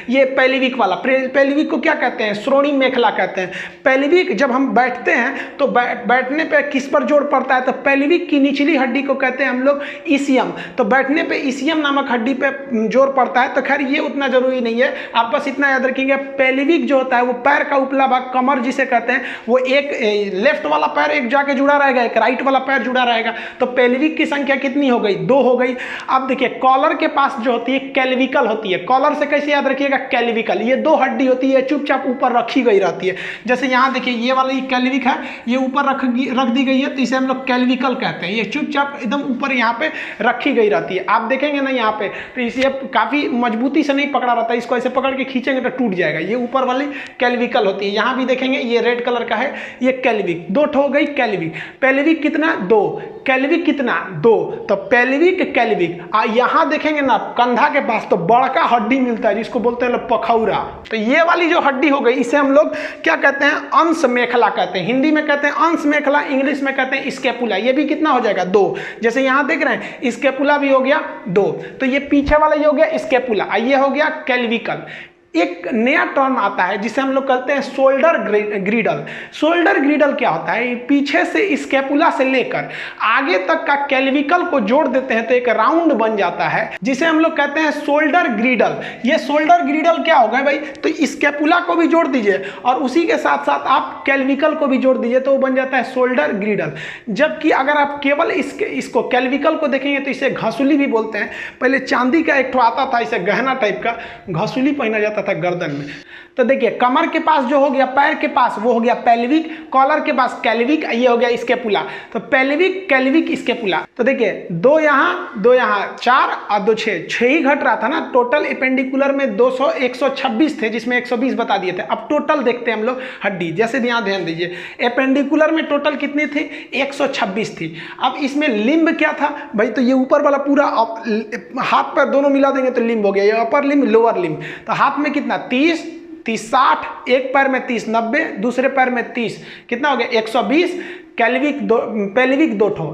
ये पेल्विक वाला। पेल्विक को क्या कहते हैं? श्रोणी मेखला कहते हैं। पेल्विक जब हम बैठते हैं तो बैठने पे किस पर जोर पड़ता है? तो पेल्विक की निचली हड्डी को कहते हैं हम लोग इसियम। तो बैठने पे इसियम नामक हड्डी पे जोर पड़ता है। तो खैर ये उतना जरूरी नहीं है, आप बस इतना याद रखिएगा पेल्विक जो होता है वो पैर का उपला भाग, कमर जिसे कहते हैं, वो एक लेफ्ट वाला पैर एक जाके जुड़ा रहेगा, एक राइट वाला पैर जुड़ा रहेगा। तो पेल्विक की संख्या कितनी हो गई? 2 हो गई। अब देखिए कॉलर के पास जो होती है कैल्विकल होती है। कॉलर से कैसे याद रखिएगा? कैल्विकल। ये 2 हड्डी होती है, चुपचाप ऊपर रखी गई रहती है। जैसे यहाँ देखिए ये वाली कैल्विक है, ये ऊपर रख दी गई है, तो इसे हम लोग कैल्विकल कहते हैं। ये चुपचाप एकदम ऊपर यहाँ पे रखी गई रहती है। आप देखेंगे ना यहाँ पे, तो इसे काफी मजबूती से नहीं पकड़ा रहता है। इसको ऐसे पकड़ के खींचेंगे तो टूट जाएगा। ये ऊपर वाली कैल्विकल होती है। यहाँ भी देखेंगे ये रेड कलर का है, ये कैल्विक। 2 हो गई कैल्विक। पेल्विक कितना? 2। कैल्विक कितना? 2। तो पेल्विक, कैल्विक। यहां देखेंगे ना कंधा के पास तो बड़का हड्डी मिलता है जिसको बोलते हैं पखौरा। तो ये वाली जो हड्डी हो गई इसे हम लोग क्या कहते हैं? अंश मेखला कहते हैं। हिंदी में कहते हैं अंश मेखला, इंग्लिश में कहते हैं स्कैपुला। ये भी कितना हो जाएगा? 2। जैसे यहां देख रहे हैं स्कैपुला भी हो गया 2। तो ये पीछे वाला ये हो गया स्कैपुला, ये हो गया कैल्विकल। एक नया टर्म आता है जिसे हम लोग कहते हैं शोल्डर ग्रिडल। शोल्डर ग्रिडल क्या होता है? पीछे से स्कैपुला से लेकर आगे तक का कैल्विकल को जोड़ देते हैं तो एक राउंड बन जाता है जिसे हम लोग कहते हैं शोल्डर ग्रिडल। ये शोल्डर ग्रिडल क्या होगा भाई? तो स्कैपुला को भी जोड़ दीजिए और उसी के साथ साथ आप कैल्विकल को भी जोड़ दीजिए तो वो बन जाता है शोल्डर ग्रिडल। जबकि अगर आप केवल इसको कैल्विकल को देखेंगे तो इसे घसुली भी बोलते हैं। पहले चांदी का एक ठो आता था, इसे गहना टाइप का घसुली पहना जाता था गर्दन में। तो देखिए कमर के पास जो हो गया, पैर के पास वो हो गया पेल्विक, कॉलर के पास कैल्विक, ये हो गया स्कैपुला। तो पेल्विक, कैल्विक, स्कैपुला। तो देखिए 2 यहाँ 2 यहाँ 4 और 2 6 ही घट रहा था ना। टोटल एपेंडिकुलर में 126 थे जिसमें 120 बता दिए थे। अब टोटल देखते हैं हम लोग हड्डी। जैसे ध्यान दीजिए एपेंडिकुलर में टोटल कितनी थी? 126 थी। अब इसमें लिम्ब क्या था भाई? तो ये ऊपर वाला पूरा हाथ पैर दोनों मिला देंगे तो लिम्ब हो गया। ये अपर लिम्ब, लोअर लिम्ब। तो हाथ में कितना? 30, 60, एक पैर में 30, 90, दूसरे पैर में 30, कितना हो गया? 120। कैल्विक पेल्विक 2 ठो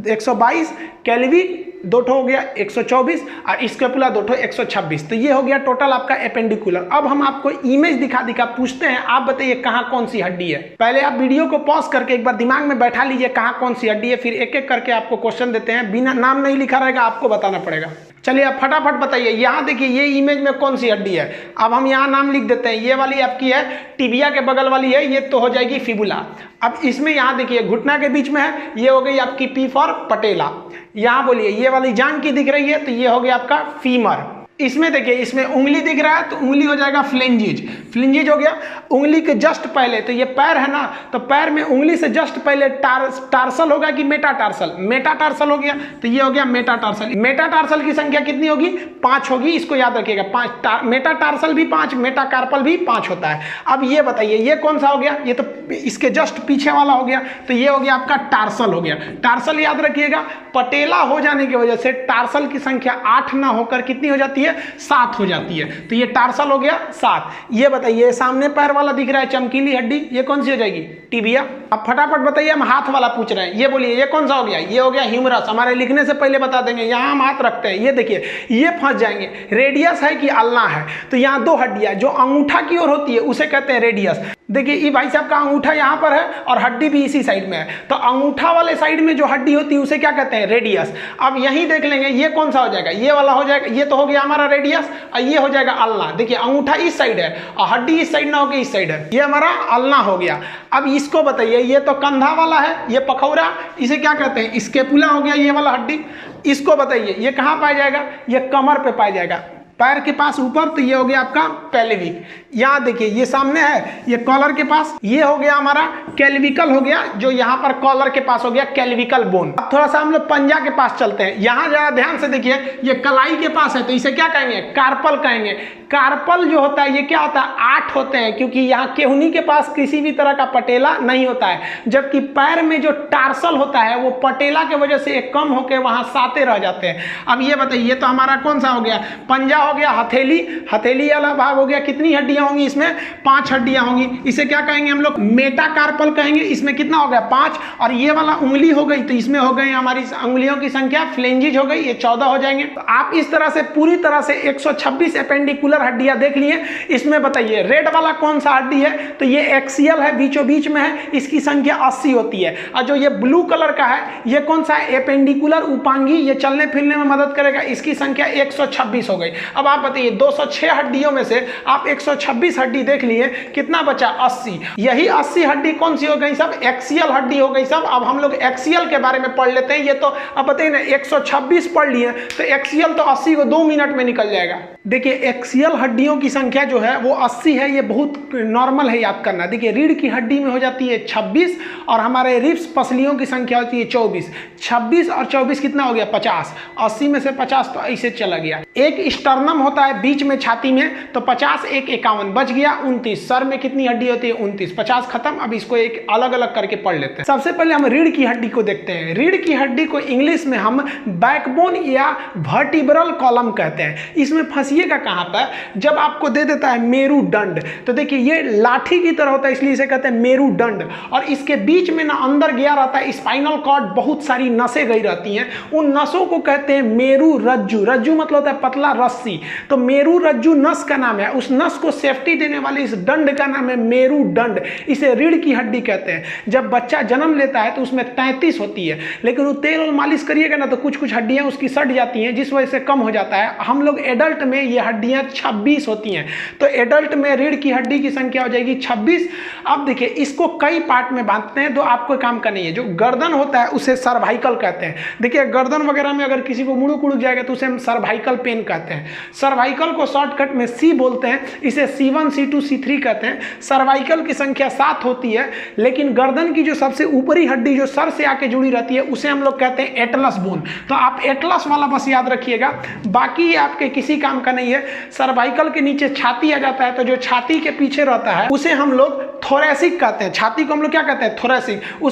122, कैल्विक 2 ठो हो गया 124 और स्कैपुला 2 ठो 126। तो ये हो गया टोटल आपका एपेंडिकुलर। अब हम आपको इमेज दिखा पूछते हैं, आप बताइए कहाँ कौन सी हड्डी है। पहले आप वीडियो को पॉज करके एक बार दिमाग में बैठा लीजिए कहाँ कौन सी हड्डी है, फिर एक एक करके आपको क्वेश्चन देते हैं। बिना नाम नहीं लिखा रहेगा, आपको बताना पड़ेगा। चलिए आप फटाफट बताइए। यहाँ देखिए ये इमेज में कौन सी हड्डी है। अब हम यहाँ नाम लिख देते हैं। ये वाली आपकी है टिबिया के बगल वाली है, ये तो हो जाएगी फिबुला। अब इसमें यहाँ देखिए घुटना के बीच में है, ये हो गई आपकी पी फॉर पटेला। यहाँ बोलिए ये वाली जांग की दिख रही है तो ये हो गया आपका फीमर। इसमें देखिए इसमें उंगली दिख रहा है तो उंगली हो जाएगा फ्लेंजिज। फ्लिंजिज हो गया। उंगली के जस्ट पहले, तो ये पैर है ना, तो पैर में उंगली से जस्ट पहले टार्सल होगा कि मेटाटार्सल? मेटाटार्सल हो गया, तो ये हो गया मेटाटार्सल। मेटाटार्सल की संख्या कितनी होगी? 5 होगी, इसको याद रखिएगा। 5 मेटाटार्सल भी 5, मेटाकार्पल भी 5 होता है। अब ये बताइए ये कौन सा हो गया? ये तो इसके जस्ट पीछे वाला हो गया, तो ये हो गया आपका टार्सल हो गया। टार्सल याद रखिएगा, पटेला हो जाने की वजह से टार्सल की संख्या 8 ना होकर कितनी हो जाती है? 7 हो जाती है, तो ये टार्सल हो गया 7। ये बताइए सामने पैर वाला दिख रहा है चमकीली हड्डी, ये कौन सी हो जाएगी? टिबिया। अब फटाफट बताइए, हम हाथ वाला पूछ रहे हैं, ये बोलिए ये कौन सा हो गया? ये हो गया ह्यूमरस। हमारे लिखने से पहले बता देंगे, यहाँ हम हाथ रखते हैं, ये देखिए ये फंस जाएंगे। रेडियस है कि अल्ना है? तो यहाँ 2 हड्डियां, जो अंगूठा की ओर होती है उसे कहते हैं रेडियस। देखिए ये भाई साहब का अंगूठा यहाँ पर है और हड्डी भी इसी साइड में है, तो अंगूठा वाले साइड में जो हड्डी होती है उसे क्या कहते हैं? रेडियस। अब यहीं देख लेंगे ये कौन सा हो जाएगा? ये वाला हो जाएगा, ये तो हो गया हमारा रेडियस, और ये हो जाएगा अल्ना। देखिए अंगूठा इस साइड है और हड्डी इस साइड ना होकर इस साइड है, ये हमारा अल्ना हो गया। अब इसको बताइए, ये तो कंधा वाला है, ये पखौरा, इसे क्या कहते हैं? स्केपुला हो गया ये वाला हड्डी। इसको बताइए ये कहाँ पाया जाएगा? ये कमर पे पाया जाएगा, पैर के पास ऊपर, तो ये हो गया आपका पेल्विक। यहाँ देखिए ये सामने है, ये कॉलर के पास, ये हो गया हमारा कैल्विकल हो गया, जो यहाँ पर कॉलर के पास हो गया कैल्विकल बोन। अब थोड़ा सा हम लोग पंजा के पास चलते हैं, यहाँ जरा ध्यान से देखिए, ये कलाई के पास है, तो इसे क्या कहेंगे? कार्पल कहेंगे। कार्पल जो होता है ये क्या होता है? 8 होते हैं, क्योंकि यहाँ केहुनी के पास किसी भी तरह का पटेला नहीं होता है, जबकि पैर में जो टार्सल होता है वो पटेला की वजह से एक कम होकर वहां 7 रह जाते हैं। अब ये बताइए ये तो हमारा कौन सा हो गया? पंजा हो गया। हथेली, हथेली वाला भाग हो गया, कितनी हड्डियां होंगी इसमें? 5 हड्डियां होंगी, इसे क्या कहेंगे हम लोग? मेटाकार्पल कहेंगे। इसमें कितना हो गया? 5। और ये वाला उंगली हो गई, तो इसमें हो गई हमारी उंगलियों की संख्या, फ्लेंजिज हो गई, ये 14 हो जाएंगे। तो आप इस तरह से पूरी तरह से 126 एपेंडिकुलर हड्डियां देख लिए। इसमें बताइए रेड वाला कौन सा हड्डी है? तो ये एक्सियल है, बीचों बीच में है, इसकी संख्या 80 होती है। और जो ये ब्लू कलर का है ये कौन सा है? एपेंडिकुलर उपांगी, ये चलने फिरने में मदद करेगा, इसकी संख्या 126 हो गई। अब आप बताइए 206 हड्डियों में से आप 126 हड्डी देख लिए, कितना बचा? 80। यही 80 हड्डी कौन सी हो गई सब? एक्सियल हड्डी हो गई सब। अब हम लोग एक्सियल के बारे में पढ़ लेते हैं। ये तो अब बताइए ना 126 पढ़ लिए, तो एक्सियल तो 80 को 2 मिनट में निकल जाएगा। देखिए एक्सियल हड्डियों की संख्या जो है वो 80 है, ये बहुत नॉर्मल है याद करना। देखिए रीढ़ की हड्डी में हो जाती है 26 और हमारे रिब्स पसलियों की संख्या होती है 24। 26 और 24 कितना हो गया? 50। 80 में से 50 तो ऐसे चला गया। एक स्टर्नम होता है बीच में छाती में, तो 50 एक 51 बच गया 29। सर में कितनी हड्डी होती है? 29। 50 खत्म। अब इसको एक अलग अलग करके पढ़ लेते हैं। सबसे पहले हम रीढ़ की हड्डी को देखते हैं। रीढ़ की हड्डी को इंग्लिश में हम बैकबोन या वर्टिब्रल कॉलम कहते हैं। इसमें फंसिएगा कहां पर? जब आपको दे देता है मेरुदंड, तो देखिए ये लाठी की तरह होता है, इसलिए इसे कहते हैं मेरुदंड। और इसके बीच में ना अंदर गया रहता है स्पाइनल कॉर्ड, बहुत सारी नसें गई रहती हैं, उन नसों को कहते हैं मेरु रज्जु। रज्जु मतलब होता है पतला रस्सी, तो मेरु रज्जु नस का नाम है। उस नस को सेफ्टी देने वाले इस दंड का नाम है मेरुदंड। इसे रीढ़ की हड्डी कहते हैं। जब बच्चा जन्म लेता है तो उसमें 33 होती है, लेकिन वो तेल और मालिश करिएगा ना तो कुछ कुछ हड्डियां उसकी सट जाती हैं, जिस वजह से कम हो जाता है। हम लोग एडल्ट में ये हड्डियां 26 होती हैं, तो एडल्ट में रीढ़ की हड्डी की संख्या हो जाएगी 26। अब देखिए इसको कई पार्ट में बांटते हैं, तो आपको काम का नहीं है। जो गर्दन होता है उसे सर्वाइकल कहते हैं। देखिए गर्दन वगैरह में अगर किसी को मुड़ुक उड़ुक जाएगा तो उसे हम सर्वाइकल पेन कहते हैं। सर्वाइकल को शॉर्टकट में सी बोलते हैं, इसे C1 C2 C3 कहते हैं। सर्वाइकल की संख्या 7 होती है, लेकिन गर्दन की जो सबसे ऊपरी हड्डी जो सर से आके जुड़ी रहती है उसे हम लोग कहते हैं एटलस बोन। तो आप एटलस वाला बस याद रखिएगा, बाकी ये आपके किसी काम का नहीं है। सर्वाइकल के नीचे छाती आ जाता है, तो जो छाती के पीछे रहता है उसे हम लोग थोरेसिक कहते हैं। छाती को हम लोग क्या कहते हैं? थोरेसिक।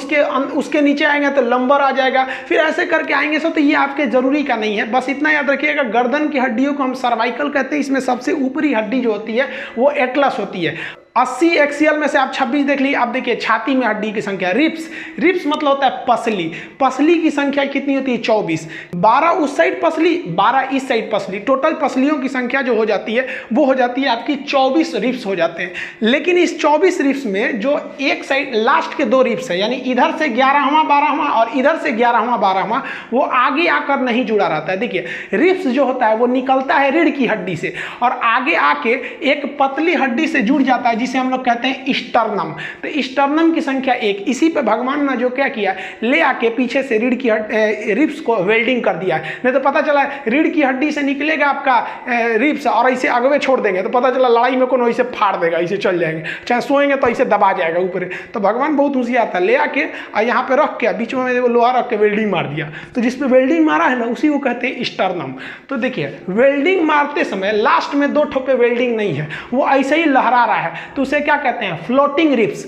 उसके नीचे आएंगे तो लंबर आ जाएगा, फिर ऐसे करके आएंगे सब, तो ये आपके जरूरी का नहीं है। बस इतना याद रखिएगा, गर्दन की हड्डियों को हम सर्वाइकल कहते हैं। इसमें सबसे ऊपरी हड्डी जो होती है वो एटलस होती है। 80 एक्सियल में से आप 26 देख लीजिए। आप देखिए छाती में हड्डी की संख्या, रिब्स, रिब्स मतलब होता है पसली। पसली की संख्या कितनी होती है? 24। 12 उस साइड पसली, 12 इस साइड पसली। टोटल पसलियों की संख्या जो हो जाती है वो हो जाती है आपकी 24 रिब्स हो जाते हैं। लेकिन इस 24 रिब्स में जो एक साइड लास्ट के 2 रिब्स है, यानी इधर से 11वां 12वां और इधर से 11वां 12वां, वो आगे आकर नहीं जुड़ा रहता है। देखिए रिब्स जो होता है वो निकलता है रीढ़ की हड्डी से और आगे आके एक पतली हड्डी से जुड़ जाता है, जिसे हम लोग कहते हैं स्टर्नम। तो स्टर्नम की संख्या 1, इसी पे भगवान ने जो क्या किया, ले आके पीछे से रीढ़ की रिब्स को वेल्डिंग कर दिया। नहीं तो पता चला रीढ़ की हड्डी से निकलेगा आपका रिब्स और ऐसे आगे छोड़ देंगे तो पता चला लड़ाई में कौन ऐसे फाड़ देगा, ऐसे चल जाएंगे, चाहे सोएंगे तो ऐसे दबा जाएगा ऊपर। तो भगवान बहुत होशियार था, ले आके और यहाँ पे रख के बीच में लोहा रख के वेल्डिंग मार दिया। तो जिस पे वेल्डिंग मारा है ना उसी को कहते हैं स्टर्नम। तो देखिए वेल्डिंग मारते समय लास्ट में 2 ठो पे वेल्डिंग नहीं है, वो ऐसे ही लहरा रहा है, तो उसे क्या कहते हैं, फ्लोटिंग रिब्स।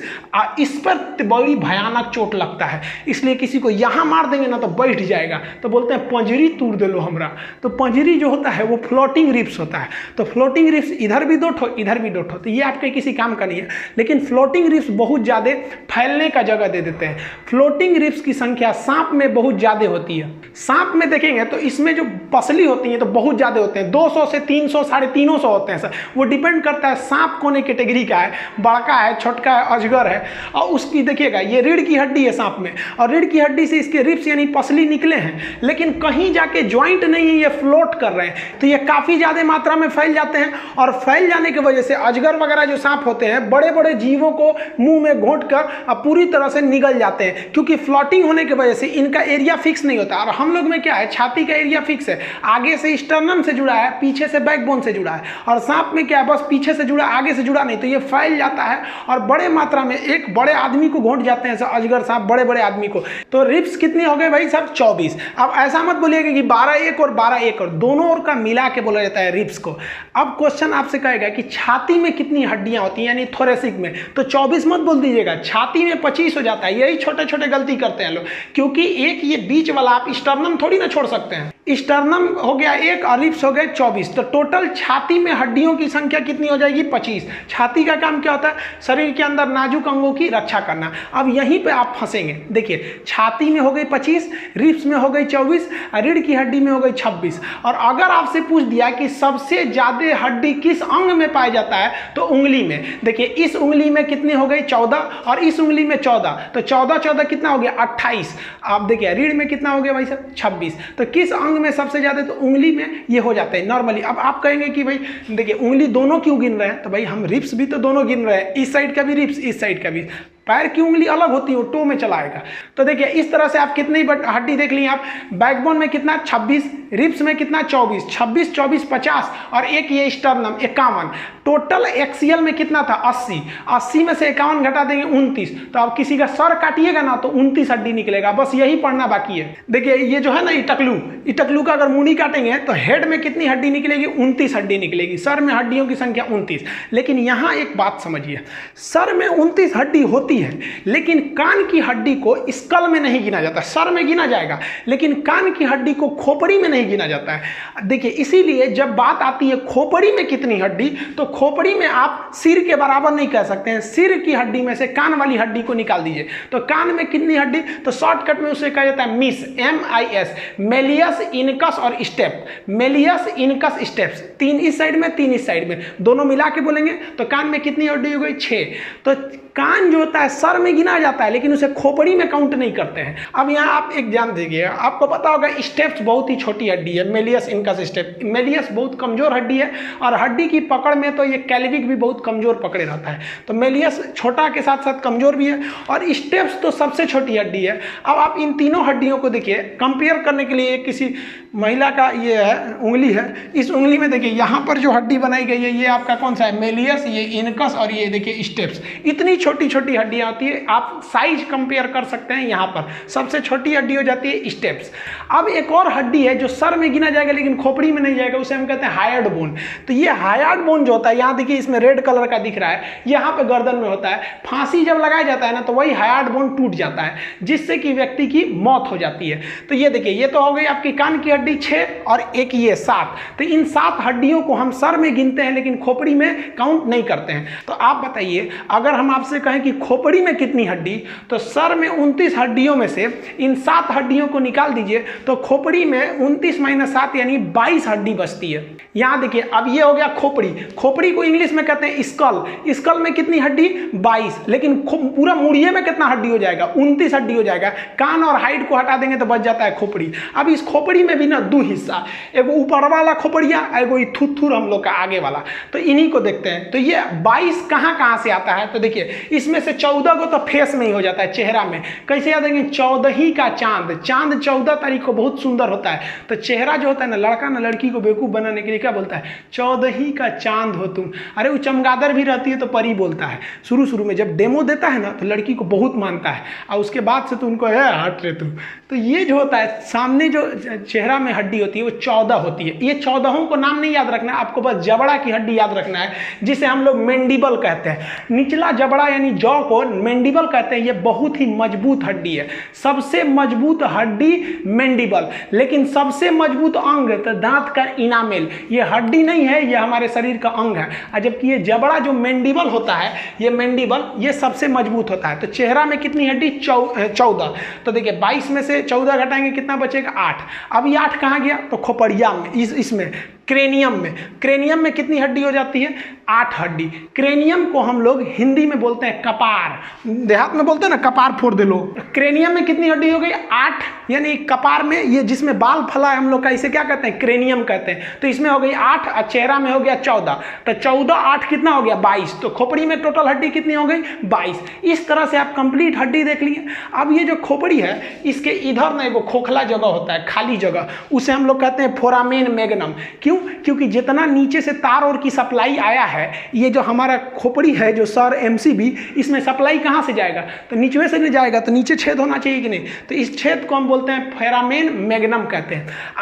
इस पर बड़ी भयानक चोट लगता है, इसलिए किसी को यहाँ मार देंगे ना तो बैठ जाएगा, तो बोलते हैं पंजरी तोड़ दे लो हमरा। तो पंजरी जो होता है वो फ्लोटिंग रिब्स होता है। तो फ्लोटिंग रिब्स इधर भी 2 ठो इधर भी 2 ठो, तो ये आपके किसी काम का नहीं है। लेकिन फ्लोटिंग रिब्स बहुत ज़्यादा फैलने का जगह दे देते हैं। फ्लोटिंग रिब्स की संख्या सांप में बहुत ज़्यादा होती है। सांप में देखेंगे तो इसमें जो पसली होती है तो बहुत ज़्यादा होते हैं, 200 से 300 350 होते हैं सर। वो डिपेंड करता है सांप कौन कैटेगरी का है, बड़का है, छोटका है, अजगर है। और उसकी देखिएगा ये रीढ़ की हड्डी है सांप में, और रीढ़ की हड्डी से इसके रिब्स यानी पसली निकले हैं, लेकिन कहीं जाके ज्वाइंट नहीं है, ये फ्लोट कर रहे हैं। तो ये काफ़ी ज़्यादा मात्रा में फैल जाते हैं, और फैल जाने की वजह से अजगर वगैरह जो सांप होते हैं बड़े बड़े जीवों को मुंह में घोंट कर पूरी तरह से निगल जाते हैं, क्योंकि फ्लोटिंग होने की वजह से इनका एरिया फिक्स नहीं होता। और हम लोग में क्या है, छाती का एरिया फिक्स है, आगे से स्टर्नम से जुड़ा है, पीछे से बैकबोन से जुड़ा है। और सांप में क्या है, बस पीछे से जुड़ा, आगे से जुड़ा नहीं, तो ये फैल जाता है और बड़े मात्रा में एक बड़े आदमी को घोंट जाते हैं अजगर सांप, बड़े बड़े आदमी को। तो रिब्स कितनी हो गए भाई साहब, 24। अब ऐसा मत बोलिएगा कि 12 एक और 12 एक और, दोनों ओर का मिला के बोला जाता है रिब्स को। अब क्वेश्चन आपसे कहेगा कि छाती में कितनी हड्डियां होती हैं, यानी थोरेसिक में, तो 24 मत बोल दीजिएगा, छाती में 25 हो जाता है। यही छोटे छोटे गलती करते हैं लोग, क्योंकि एक ये बीच वाला आप स्टर्नम थोड़ी ना छोड़ सकते हैं। स्टर्नम हो गया 1 और रिब्स हो गए 24, तो टोटल छाती में हड्डियों की संख्या कितनी हो जाएगी, 25। छाती का काम क्या होता है, शरीर के अंदर नाजुक अंगों की रक्षा करना। अब यहीं पे आप फंसेंगे। देखिए छाती में हो गई 25, रिब्स में हो गई 24, रीढ़ की हड्डी में हो गई 26। और अगर आपसे पूछ दिया कि सबसे ज्यादा हड्डी किस अंग में पाया जाता है, तो उंगली में। देखिए इस उंगली में कितनी हो गई 14, और इस उंगली में 14, तो 14 14 कितना हो गया 28। आप देखिए रीढ़ में कितना हो गया भाई साहब 26। तो किस अंग में सबसे ज्यादा, तो उंगली में ये हो जाता है नॉर्मली। अब आप कहेंगे कि भाई देखिए उंगली दोनों क्यों गिन रहे हैं, तो भाई हम रिब्स भी तो दोनों गिन रहे हैं, इस साइड का भी रिब्स, इस साइड का भी। पैर की उंगली अलग होती है, वो टो में चला आएगा। तो देखिए इस तरह से आप कितनी हड्डी देख ली आप, बैकबोन में कितना 26, रिब्स में कितना 24, 26 24 50, और एक ये स्टर्नम 51। टोटल एक्सियल में कितना था 80, 80 में से 51 घटा देंगे 29। तो अब किसी का सर काटिएगा ना तो 29 हड्डी निकलेगा, बस यही पढ़ना बाकी है। देखिए ये जो है ना इटकलू का अगर मुंडी काटेंगे तो हेड में कितनी हड्डी निकलेगी, 29 हड्डी निकलेगी। सर में हड्डियों की संख्या 29। लेकिन यहाँ एक बात समझिए, सर में 29 हड्डी होती है, लेकिन कान की हड्डी को स्कल में नहीं गिना जाता। सर में गिना जाएगा, लेकिन कान की हड्डी को खोपड़ी में नहीं गिना जाता है। देखिए इसीलिए जब बात आती है खोपड़ी में कितनी हड्डी, तो खोपड़ी में आप सिर के बराबर नहीं कह सकते हैं। सिर की हड्डी में से कान वाली हड्डी को निकाल दीजिए, तो कान में कितनी हड्डी, तो शॉर्टकट में उसे कहा जाता है मिस, MIS, मेलियस इनकस और स्टेप। मेलियस इनकस स्टेप्स, 3 इस साइड में 3 इस साइड में, दोनों मिला के बोलेंगे तो कान में कितनी हड्डी हो गई 6। तो कान जो होता है सर में गिना जाता है, लेकिन उसे खोपड़ी में काउंट नहीं करते हैं। अब यहाँ आप एक ध्यान दीजिएगा, आपको पता होगा स्टेप्स बहुत ही छोटी हड्डी है, मेलियस इनकस स्टेप। मेलियस बहुत कमजोर हड्डी है, और हड्डी की पकड़ में तो ये कैल्विक भी बहुत कमजोर पकड़े रहता है। तो मेलियस छोटा के साथ साथ कमजोर भी है, और स्टेप्स तो सबसे छोटी हड्डी है। अब आप इन तीनों हड्डियों को देखिए, कंपेयर करने के लिए किसी महिला का ये है उंगली है, इस उंगली में देखिए यहाँ पर जो हड्डी बनाई गई है ये आपका कौन सा है, मेलियस, ये इनकस, और ये देखिए स्टेप्स। इतनी छोटी छोटी हड्डियां होती है, आप साइज कंपेयर कर सकते हैं। यहाँ पर सबसे छोटी हड्डी हो जाती है स्टेप्स। अब एक और हड्डी है जो सर में गिना जाएगा लेकिन खोपड़ी में नहीं जाएगा, उसे हम कहते हैं हायर्ड बोन। तो ये हायर्ड बोन जो होता है, यहाँ देखिए इसमें रेड कलर का दिख रहा है, यहाँ पे गर्दन में होता है। फांसी जब लगाया जाता है ना तो वही हायर्ड बोन टूट जाता है, जिससे कि व्यक्ति की मौत हो जाती है। तो ये देखिए ये तो हो गई आपकी कान की हड्डी 6, और एक ये 7। तो इन 7 हड्डियों को हम सर में गिनते हैं, लेकिन खोपड़ी में काउंट नहीं करते हैं। तो आप बताइए, अगर हम आपसे कहें कि खोपड़ी में कितनी हड्डी, तो सर में 29 हड्डियों में से इन 7 हड्डियों को निकाल दीजिए, तो खोपड़ी में 29 - 7 यानी 22 हड्डी बचती है। यहाँ देखिए, अब ये हो गया खोपड़ी। खोपड़ी को इंग्लिश में कहते हैं स्कल। स्कल में कितनी हड्डी? 22। लेकिन पूरा मुड़िए में कितना हड्डी हो जाएगा? 29 हड्डी हो जाएगा। कान और हाइट को हटा देंगे तो बच जाता है खोपड़ी। अब इस खोपड़ी में भी ना दो हिस्सा, एगो ऊपर वाला खोपड़िया, एगो थुथुर हम लोग का आगे वाला। तो इन्हीं को देखते हैं। तो ये 22 कहाँ से आता है? तो देखिए, इसमें से 14 को तो फेस में ही हो जाता है, चेहरा में। कैसे याद रखेंगे? 14 का चांद। चांद 14 तारीख को बहुत सुंदर होता है। तो चेहरा जो होता है ना, लड़का ना लड़की को बेवकूफ बनाने के लिए क्या बोलता है? 14 का चांद हो तुम। अरे वो चमगादड़ भी रहती है तो परी बोलता है। शुरू में जब डेमो देता है ना तो लड़की को बहुत मानता है, और उसके बाद से तो उनको है हट रे तुम। तो ये जो होता है, सामने जो चेहरा में हड्डी होती है वो 14 होती है। ये 14 को नाम नहीं याद रखना है आपको, बस जबड़ा की हड्डी याद रखना है, जिसे हम लोग मैंडिबल कहते हैं। निचला जबड़ा यानी जॉ को मैंडिबल कहते हैं। ये बहुत ही मजबूत हड्डी है, सबसे मजबूत हड्डी मैंडिबल। लेकिन सबसे मजबूत अंग तो दांत का इनामेल। ये हड्डी नहीं है, ये हमारे शरीर का अंग है। और जबकि ये जबड़ा जो मैंडिबल होता है, ये मैंडिबल ये सबसे मजबूत होता है। तो चेहरा में कितनी हड्डी? 14। तो देखिए 22 में से 14 घटाएंगे, कितना बचेगा? 8। अब ये 8 कहाँ गया? तो खोपड़िया में, इसमें क्रेनियम में। क्रेनियम में कितनी हड्डी हो जाती है? 8 हड्डी। क्रेनियम को हम लोग हिंदी में बोलते हैं कपार। देहात में बोलते हैं ना कपार फोड़ दे लो। क्रेनियम में कितनी हड्डी हो गई? 8। यानी कपार में ये जिसमें बाल फला है हम लोग का, इसे क्या कहते हैं? क्रेनियम कहते हैं। तो इसमें हो गई 8 और चेहरा में हो गया 14। तो 14 8 कितना हो गया? 22। तो खोपड़ी में टोटल हड्डी कितनी हो गई? 22। इस तरह से आप कंप्लीट हड्डी देख लिए। अब ये जो खोपड़ी है, इसके इधर ना एगो खोखला जगह होता है, खाली जगह, उसे हम लोग कहते हैं फोरामेन मैग्नम। क्योंकि जितना नीचे से तार और की सप्लाई आया है, ये जो हमारा खोपड़ी है, जो सर एमसीबी, इसमें सप्लाई कहाँ से जाएगा? तो नीचे से नहीं जाएगा, तो नीचे छेद होना चाहिए कि नहीं? तो इस छेद को हम बोलते हैं फोरामेन मैग्नम कहते हैं।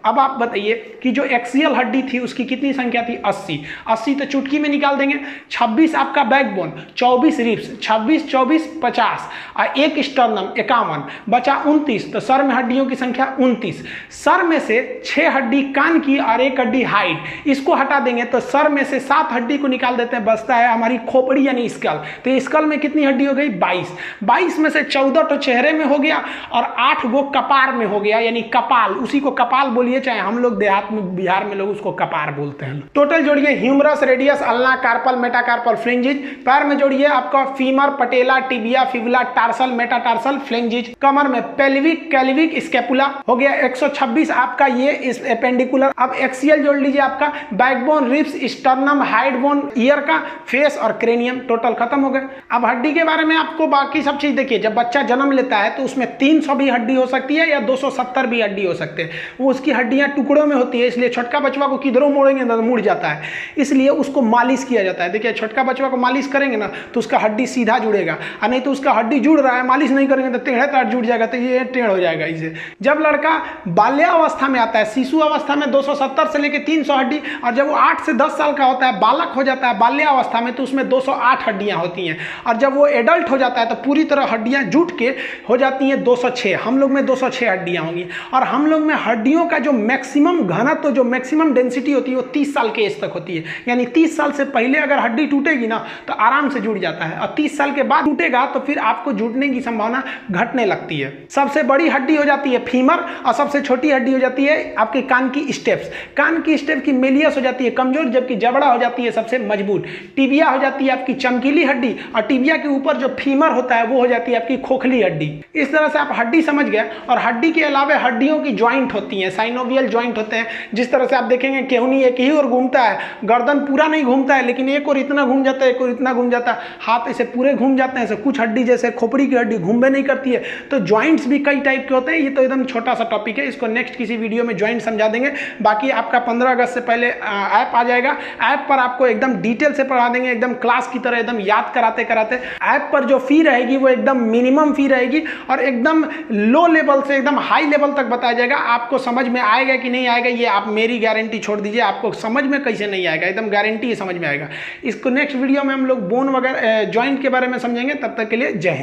अब आप बताइए कि जो एक्सियल हड्डी थी उसकी कितनी संख्या थी? 80। 80 तो चुटकी में निकाल देंगे। 26 आपका बैकबोन, 24 रिब्स, 26 24 50, और 1 स्टर्नम 51, बचा 29। तो सर में हड्डियों की संख्या 29। सर में से 6 हड्डी कान की और 1 हड्डी हाइट, इसको हटा देंगे तो सर में से 7 हड्डी को निकाल देते हैं, बचता है हमारी खोपड़ी यानी स्कल। तो स्कल में कितनी हड्डी हो गई? 22। 22 में से 14 तो चेहरे में हो गया और 8 गो कपार में हो गया, यानी कपाल। उसी को कपाल बोलिए, चाहे हम लोग देहात में, बिहार में लोग उसको कपार बोलते हैं। टोटल जोड़िए, humerus, radius, ulna, carpal, metacarpal, phalanges. पैर में जोड़िए आपका femur, patella, tibia, fibula, tarsal, metatarsal, phalanges. कमर में पेल्विक, कैल्विक, स्कैपुला हो गया। 126 आपका ये एपेंडिकुलर। अब एक्सियल जोड़ लीजिए आपका backbone, ribs, sternum, hide bone, year का, फेस और क्रेनियम। टोटल खत्म हो गए। अब हड्डी के बारे में आपको बाकी सब चीज देखिए। जब बच्चा जन्म लेता है तो उसमें 300 भी हड्डी हो सकती है या 270 भी हड्डी हो सकते हैं। वो उसकी हड्डियां टुकड़ों में होती है, इसलिए छोटका बचवा को किधरों मोड़ेंगे तो मुड़ जाता है, इसलिए उसको मालिश किया जाता है। देखिए, छोटका बचवा को मालिश करेंगे ना तो उसका हड्डी सीधा जुड़ेगा, और नहीं तो उसका हड्डी जुड़ रहा है, मालिश नहीं करेंगे तो टेढ़े तार जुड़ जाएगा, तो ये टेढ़ हो जाएगा इसे। जब लड़का बाल्यावस्था में आता है, शिशु अवस्था में 270 से लेकर 300 हड्डी, और जब वो 8 से 10 साल का होता है, बालक हो जाता है बाल्यावस्था में, तो उसमें 208 हड्डियां होती हैं। और जब वो एडल्ट हो जाता है तो पूरी तरह हड्डियां जुट के हो जाती हैं 206। हम लोग में 206 हड्डियां होंगी। और हम लोग में हड्डियों का जो मैक्सिमम घनत्व, जो मैक्सिमम डेंसिटी होती है, वो 30 साल के एज तक होती है। यानी 30 साल से पहले अगर हड्डी टूटेगी ना तो आराम से जुड़ जाता है, और 30 साल के बाद टूटेगा तो फिर आपको जुड़ने की संभावना घटने लगती है। सबसे बड़ी हड्डी हो जाती है फीमर, और सबसे छोटी हड्डी हो जाती है आपके कान की स्टेप्स। कान की स्टेप की मेलियस हो जाती है कमजोर, जबकि जबड़ा हो जाती है सबसे मजबूत। टिबिया हो जाती है आपकी चमकीली हड्डी, और टिबिया के ऊपर जो फीमर होता है वो हो जाती है आपकी खोखली हड्डी। इस तरह से आप हड्डी समझ गए। और हड्डी के अलावा हड्डियों की ज्वाइंट होती हैं, साइनोवियल ज्वाइंट होते हैं। जिस तरह से आप देखेंगे केहूनी एक ही ओर घूमता है, गर्दन पूरा नहीं घूमता है, लेकिन एक और इतना घूम जाता है, एक और इतना घूम जाता है, हाथ ऐसे पूरे घूम जाते हैं। कुछ हड्डी जैसे खोपड़ी की हड्डी घूमबे नहीं करती है। तो ज्वाइंट्स भी कई टाइप के होते हैं। ये तो एकदम छोटा सा टॉपिक है, इसको नेक्स्ट किसी वीडियो में ज्वाइंट समझा देंगे। बाकी आपका 15 अगस्त से पहले ऐप आ जाएगा। ऐप पर आपको एकदम डिटेल से पढ़ा देंगे, एकदम क्लास की तरह, एकदम याद कराते कराते। ऐप पर जो फी रहेगी वो एकदम मिनिमम फी रहेगी, और एकदम लो लेवल से एकदम हाई लेवल तक बताया जाएगा। आपको समझ में आएगा कि नहीं आएगा, ये आप मेरी गारंटी छोड़ दीजिए। आपको समझ में कैसे नहीं आएगा, एकदम गारंटी है समझ में आएगा। इसको नेक्स्ट वीडियो में हम लोग बोन वगैरह ज्वाइंट के बारे में समझेंगे। तब तक के लिए जय हिंद।